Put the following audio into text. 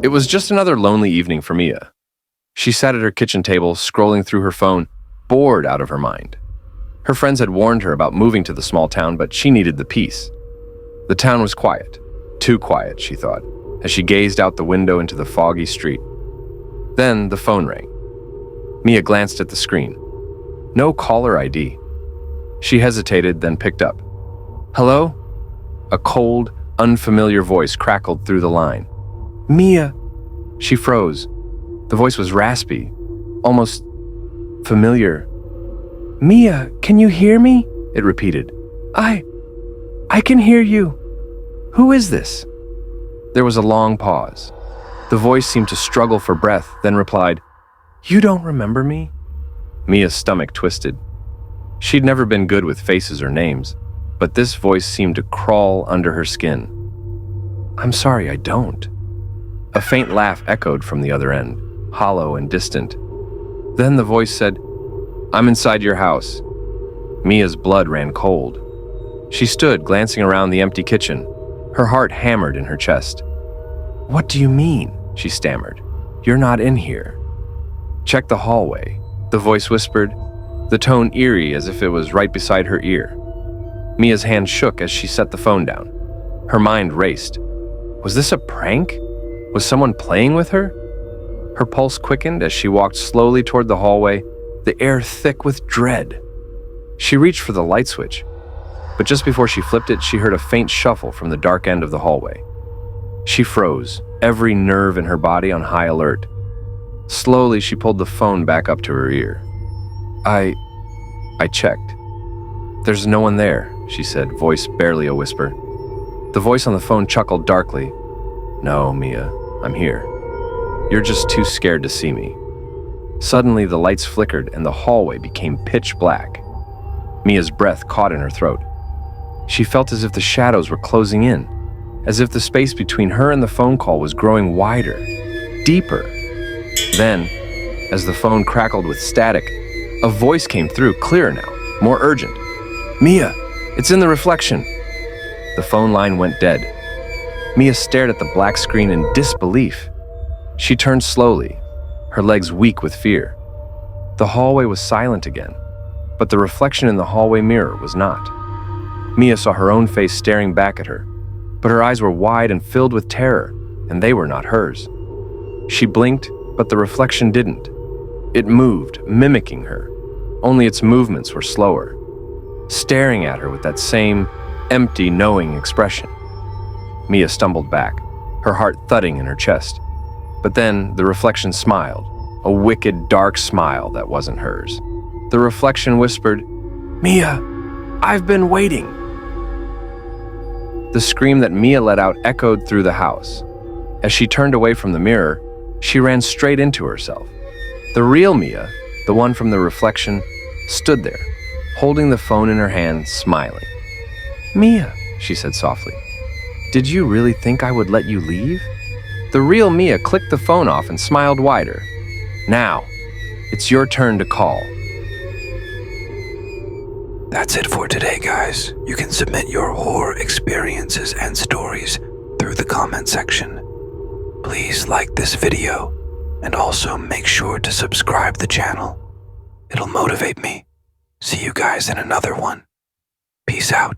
It was just another lonely evening for Mia. She sat at her kitchen table, scrolling through her phone, bored out of her mind. Her friends had warned her about moving to the small town, but she needed the peace. The town was quiet. Too quiet, she thought, as she gazed out the window into the foggy street. Then the phone rang. Mia glanced at the screen. No caller ID. She hesitated, then picked up. "Hello?" A cold, unfamiliar voice crackled through the line. "Mia." She froze. The voice was raspy, almost familiar. "Mia, can you hear me?" it repeated. I can hear you. Who is this?" There was a long pause. The voice seemed to struggle for breath, then replied, "You don't remember me?" Mia's stomach twisted. She'd never been good with faces or names, but this voice seemed to crawl under her skin. "I'm sorry, I don't." A faint laugh echoed from the other end, hollow and distant. Then the voice said, "I'm inside your house." Mia's blood ran cold. She stood, glancing around the empty kitchen. Her heart hammered in her chest. "What do you mean?" she stammered. "You're not in here." "Check the hallway," the voice whispered, the tone eerie as if it was right beside her ear. Mia's hand shook as she set the phone down. Her mind raced. Was this a prank? Was someone playing with her? Her pulse quickened as she walked slowly toward the hallway, the air thick with dread. She reached for the light switch, but just before she flipped it, she heard a faint shuffle from the dark end of the hallway. She froze, every nerve in her body on high alert. Slowly, she pulled the phone back up to her ear. I checked. "There's no one there," she said, voice barely a whisper. The voice on the phone chuckled darkly. "No, Mia, I'm here. You're just too scared to see me." Suddenly, the lights flickered and the hallway became pitch black. Mia's breath caught in her throat. She felt as if the shadows were closing in, as if the space between her and the phone call was growing wider, deeper. Then, as the phone crackled with static, a voice came through, clearer now, more urgent. "Mia, it's in the reflection." The phone line went dead. Mia stared at the black screen in disbelief. She turned slowly, her legs weak with fear. The hallway was silent again, but the reflection in the hallway mirror was not. Mia saw her own face staring back at her, but her eyes were wide and filled with terror, and they were not hers. She blinked, but the reflection didn't. It moved, mimicking her, only its movements were slower, staring at her with that same empty, knowing expression. Mia stumbled back, her heart thudding in her chest. But then the reflection smiled, a wicked, dark smile that wasn't hers. The reflection whispered, "Mia, I've been waiting." The scream that Mia let out echoed through the house. As she turned away from the mirror, she ran straight into herself. The real Mia, the one from the reflection, stood there, holding the phone in her hand, smiling. "Mia," she said softly, "did you really think I would let you leave?" The real Mia clicked the phone off and smiled wider. "Now, it's your turn to call." That's it for today, guys. You can submit your horror experiences and stories through the comment section. Please like this video and also make sure to subscribe the channel. It'll motivate me. See you guys in another one. Peace out.